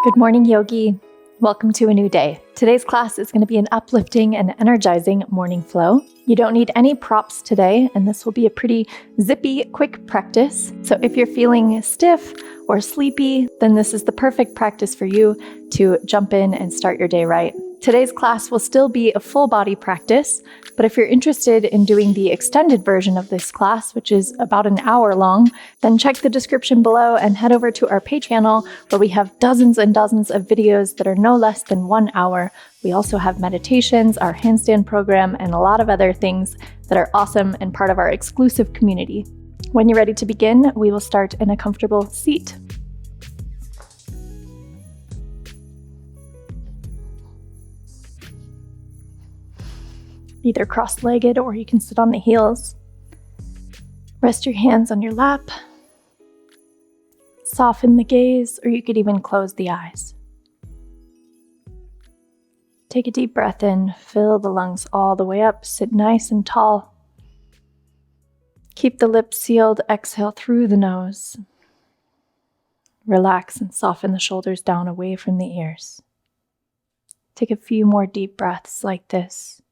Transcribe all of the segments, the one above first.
Good morning, yogi. Welcome to a new day. Today's class is going to be an uplifting and energizing morning flow. You don't need any props today, and this will be a pretty zippy, quick practice. So if you're feeling stiff or sleepy, then this is the perfect practice for you to jump in and start your day right. Today's class will still be a full body practice, but if you're interested in doing the extended version of this class, which is about an hour long, then check the description below and head over to our Pay channel where we have dozens and dozens of videos that are no less than 1 hour. We also have meditations, our handstand program, and a lot of other things that are awesome and part of our exclusive community. When you're ready to begin, we will start in a comfortable seat. Either cross-legged or you can sit on the heels. Rest your hands on your lap. Soften the gaze, or you could even close the eyes. Take a deep breath in, fill the lungs all the way up, sit nice and tall. Keep the lips sealed, exhale through the nose. Relax and soften the shoulders down away from the ears. Take a few more deep breaths like this.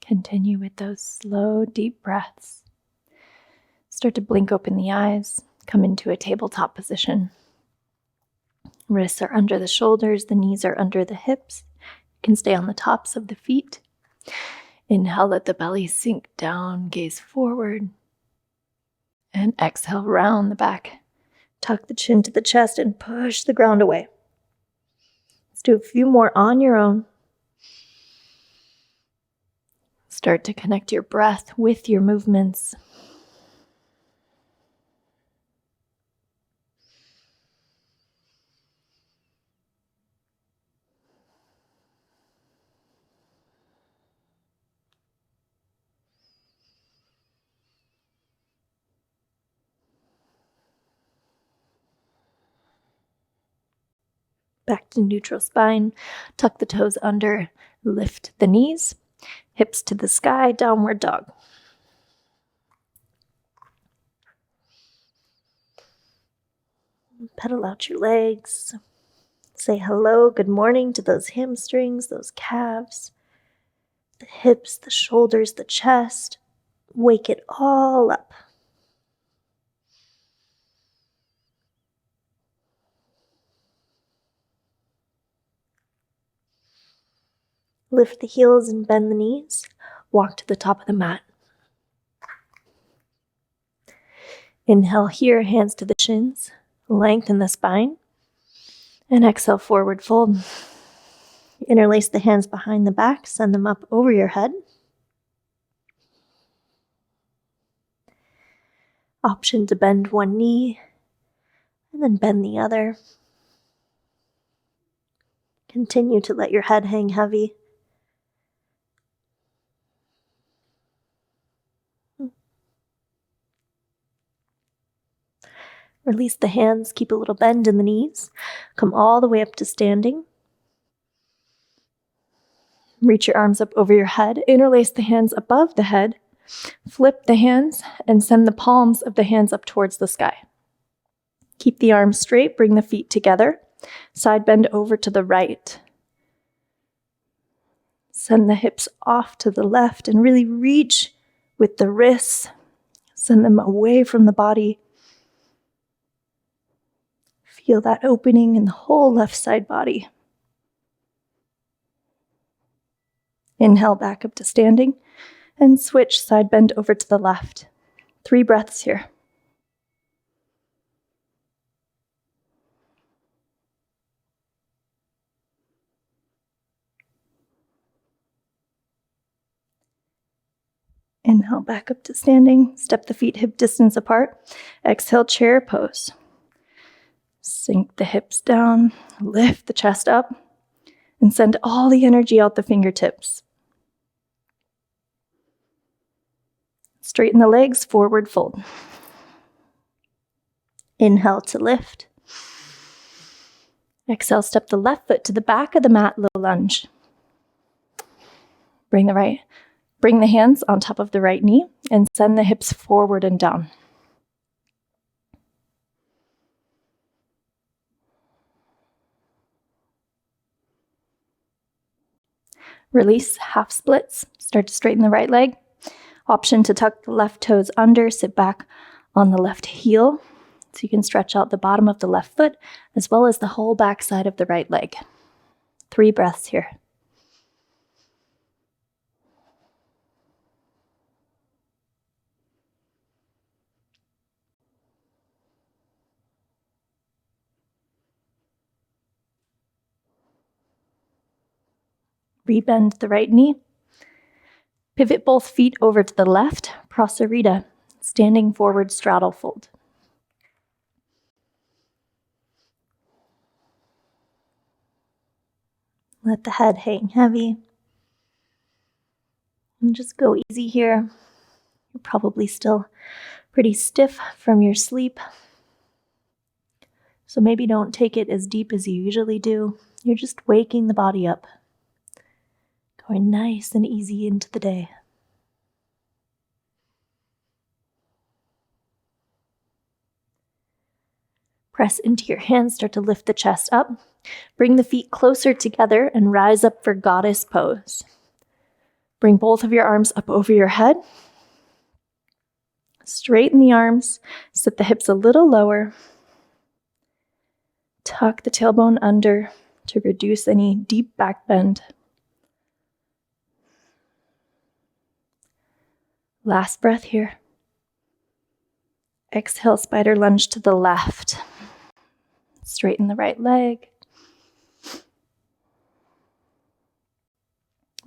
Continue with those slow, deep breaths. Start to blink open the eyes. Come into a tabletop position. Wrists are under the shoulders, the knees are under the hips. You can stay on the tops of the feet. Inhale, let the belly sink down, gaze forward. And exhale, round the back. Tuck the chin to the chest and push the ground away. Let's do a few more on your own. Start to connect your breath with your movements. Back to neutral spine. Tuck the toes under, lift the knees. Hips to the sky, downward dog. Pedal out your legs. Say hello, good morning to those hamstrings, those calves, the hips, the shoulders, the chest. Wake it all up. Lift the heels and bend the knees. Walk to the top of the mat. Inhale here, hands to the shins. Lengthen the spine. And exhale, forward fold. Interlace the hands behind the back. Send them up over your head. Option to bend one knee and then bend the other. Continue to let your head hang heavy. Release the hands, keep a little bend in the knees. Come all the way up to standing. Reach your arms up over your head. Interlace the hands above the head. Flip the hands and send the palms of the hands up towards the sky. Keep the arms straight, bring the feet together. Side bend over to the right. Send the hips off to the left and really reach with the wrists. Send them away from the body. Feel that opening in the whole left side body. Inhale back up to standing and switch side bend over to the left. 3 breaths here. Inhale back up to standing. Step the feet hip distance apart. Exhale, chair pose. Sink the hips down, lift the chest up, and send all the energy out the fingertips. Straighten the legs, forward fold. Inhale to lift. Exhale, step the left foot to the back of the mat, low lunge. Bring the hands on top of the right knee and send the hips forward and down. Release, half splits. Start to straighten the right leg. Option to tuck the left toes under, sit back on the left heel so you can stretch out the bottom of the left foot as well as the whole back side of the right leg. 3 breaths here. Rebend the right knee. Pivot both feet over to the left, Prasarita, standing forward straddle fold. Let the head hang heavy. And just go easy here. You're probably still pretty stiff from your sleep. So maybe don't take it as deep as you usually do. You're just waking the body up. Going nice and easy into the day. Press into your hands, start to lift the chest up. Bring the feet closer together and rise up for goddess pose. Bring both of your arms up over your head. Straighten the arms, sit the hips a little lower. Tuck the tailbone under to reduce any deep back bend. Last breath here. Exhale, spider lunge to the left. Straighten the right leg.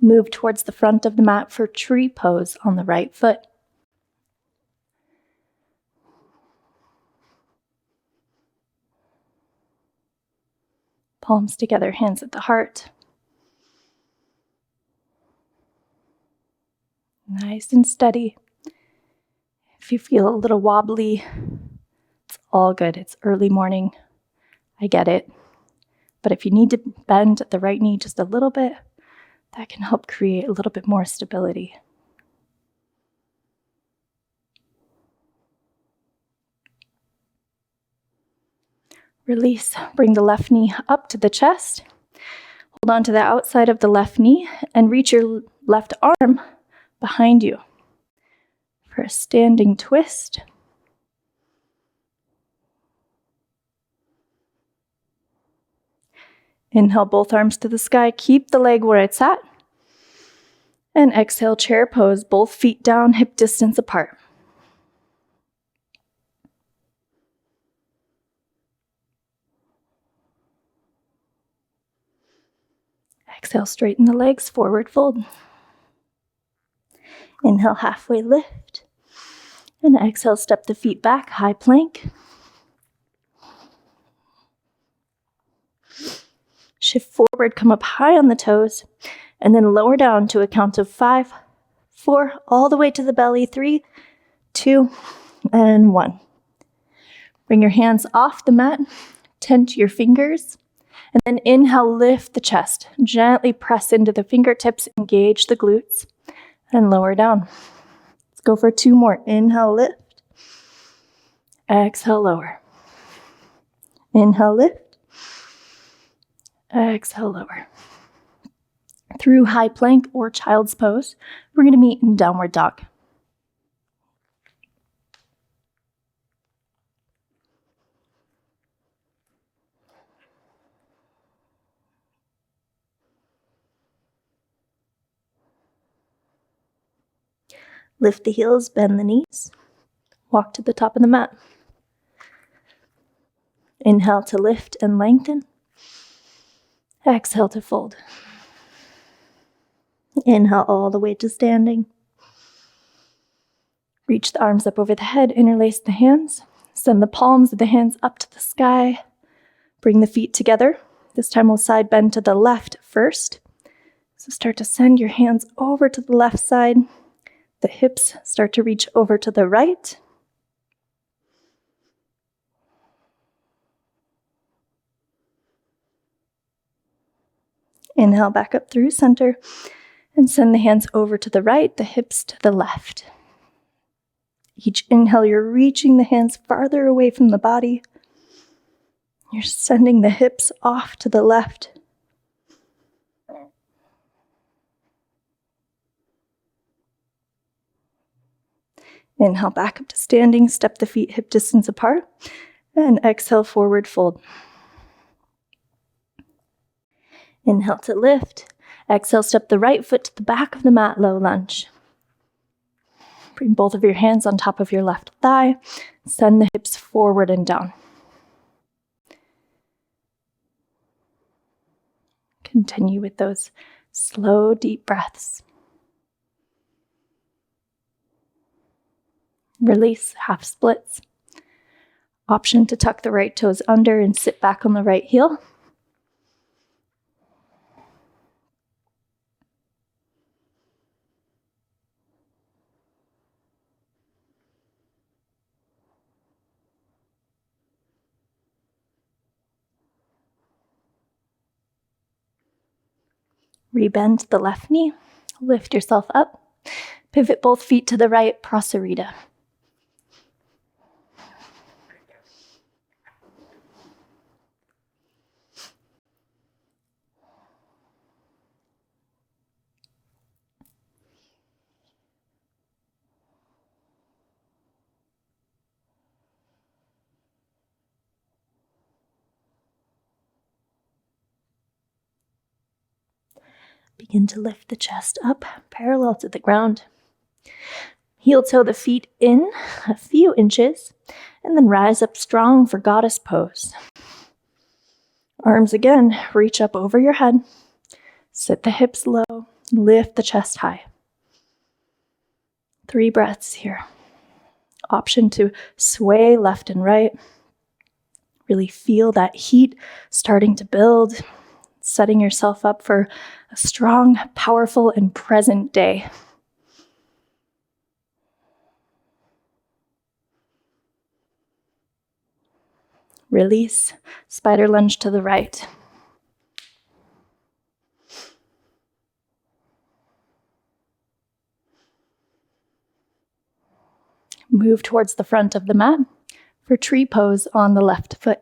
Move towards the front of the mat for tree pose on the right foot. Palms together, hands at the heart. Nice and steady. If you feel a little wobbly, it's all good. It's early morning. I get it. But if you need to bend the right knee just a little bit, that can help create a little bit more stability. Release. Bring the left knee up to the chest. Hold on to the outside of the left knee and reach your left arm behind you for a standing twist. Inhale, both arms to the sky. Keep the leg where it's at. And exhale, chair pose. Both feet down, hip distance apart. Exhale, straighten the legs, forward fold. Inhale, halfway lift. And exhale, step the feet back, high plank. Shift forward, come up high on the toes, and then lower down to a count of 5, 4, all the way to the belly. 3, 2, and 1. Bring your hands off the mat, tend to your fingers, and then inhale, lift the chest. Gently press into the fingertips, engage the glutes, and lower down. Let's go for 2 more. Inhale, lift. Exhale, lower. Inhale, lift. Exhale, lower. Through high plank or child's pose, we're going to meet in downward dog. Lift the heels, bend the knees. Walk to the top of the mat. Inhale to lift and lengthen. Exhale to fold. Inhale all the way to standing. Reach the arms up over the head, interlace the hands. Send the palms of the hands up to the sky. Bring the feet together. This time we'll side bend to the left first. So start to send your hands over to the left side. The hips start to reach over to the right. Inhale back up through center and send the hands over to the right, the hips to the left. Each inhale, you're reaching the hands farther away from the body. You're sending the hips off to the left. Inhale back up to standing, step the feet hip distance apart, and exhale forward fold. Inhale to lift. Exhale, step the right foot to the back of the mat, low lunge. Bring both of your hands on top of your left thigh. Send the hips forward and down. Continue with those slow, deep breaths. Release, half splits. Option to tuck the right toes under and sit back on the right heel. Rebend the left knee, lift yourself up, pivot both feet to the right, Prasarita. Begin to lift the chest up, parallel to the ground. Heel toe the feet in a few inches, and then rise up strong for goddess pose. Arms again, reach up over your head. Sit the hips low, lift the chest high. 3 breaths here. Option to sway left and right. Really feel that heat starting to build, setting yourself up for a strong, powerful, and present day. Release, spider lunge to the right. Move towards the front of the mat for tree pose on the left foot.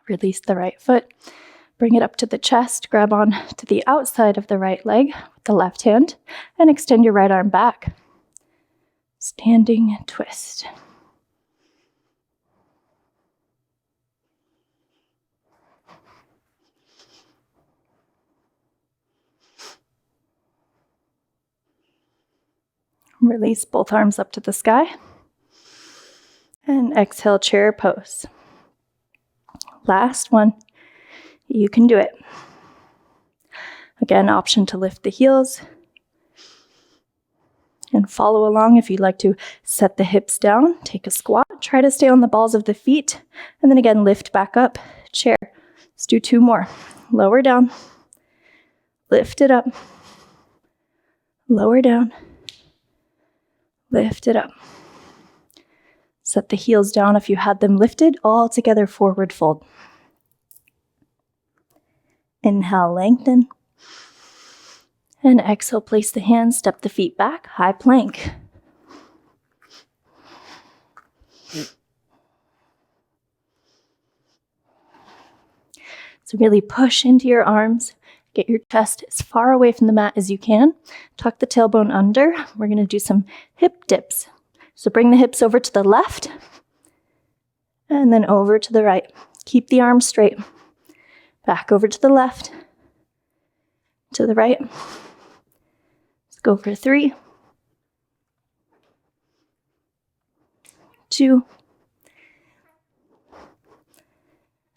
Release the right foot. Bring it up to the chest. Grab on to the outside of the right leg with the left hand and extend your right arm back. Standing twist. Release both arms up to the sky. And exhale, chair pose. Last one. You can do it. Again, option to lift the heels. And follow along if you'd like to set the hips down. Take a squat. Try to stay on the balls of the feet. And then again, lift back up. Chair. Let's do 2 more. Lower down. Lift it up. Lower down. Lift it up. Set the heels down if you had them lifted. All together, forward fold. Inhale, lengthen. And exhale, place the hands, step the feet back, high plank. So really push into your arms. Get your chest as far away from the mat as you can. Tuck the tailbone under. We're going to do some hip dips. So bring the hips over to the left and then over to the right. Keep the arms straight. Back over to the left, to the right. Let's go for 3, 2,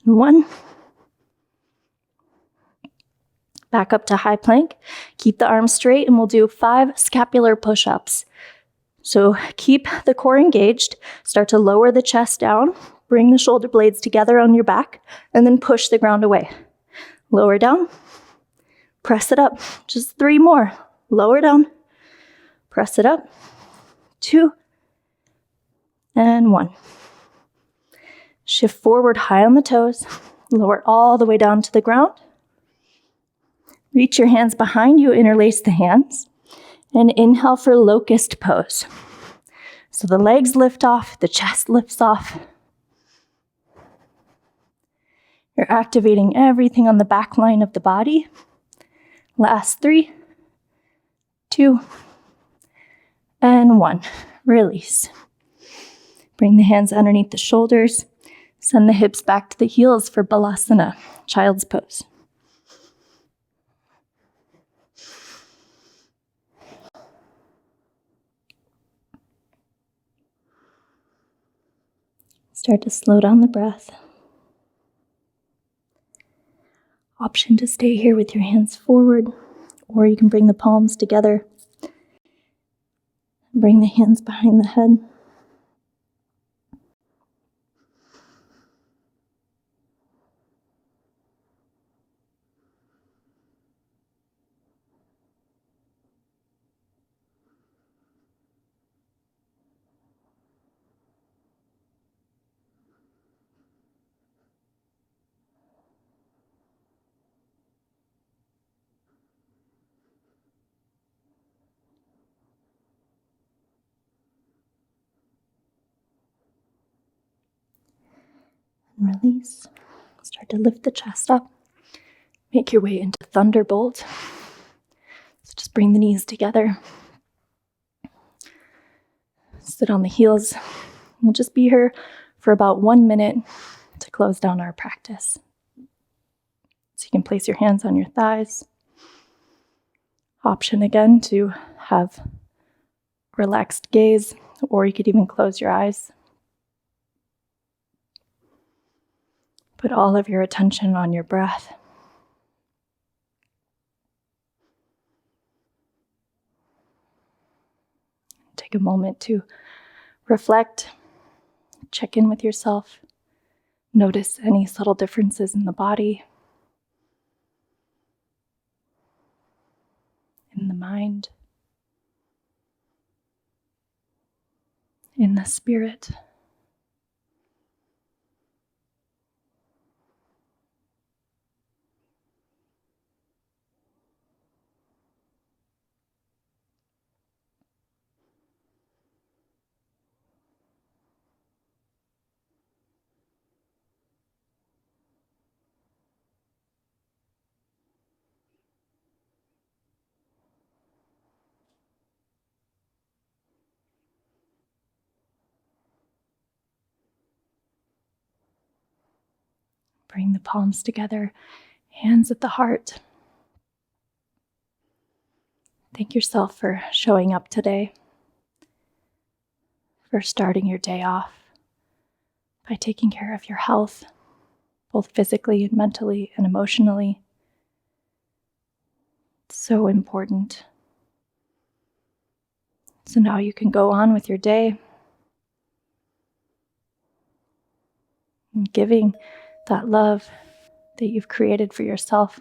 and 1. Back up to high plank. Keep the arms straight, and we'll do 5 scapular push-ups. So keep the core engaged. Start to lower the chest down. Bring the shoulder blades together on your back, and then push the ground away. Lower down. Press it up. Just 3 more. Lower down. Press it up. 2, and 1. Shift forward high on the toes. Lower all the way down to the ground. Reach your hands behind you, interlace the hands, and inhale for locust pose. So the legs lift off, the chest lifts off. You're activating everything on the back line of the body. Last 3, 2, and 1. Release. Bring the hands underneath the shoulders. Send the hips back to the heels for Balasana, child's pose. Start to slow down the breath. Option to stay here with your hands forward, or you can bring the palms together. Bring the hands behind the head. And release. Start to lift the chest up. Make your way into Thunderbolt. So just bring the knees together. Sit on the heels. We'll just be here for about 1 minute to close down our practice. So you can place your hands on your thighs. Option again to have relaxed gaze, or you could even close your eyes. Put all of your attention on your breath. Take a moment to reflect, check in with yourself, notice any subtle differences in the body, in the mind, in the spirit. Bring the palms together, hands at the heart. Thank yourself for showing up today, for starting your day off by taking care of your health, both physically and mentally and emotionally. It's so important. So now you can go on with your day and giving that love that you've created for yourself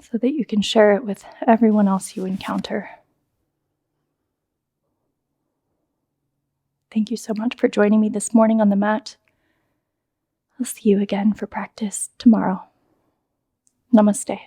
so that you can share it with everyone else you encounter. Thank you so much for joining me this morning on the mat. I'll see you again for practice tomorrow. Namaste.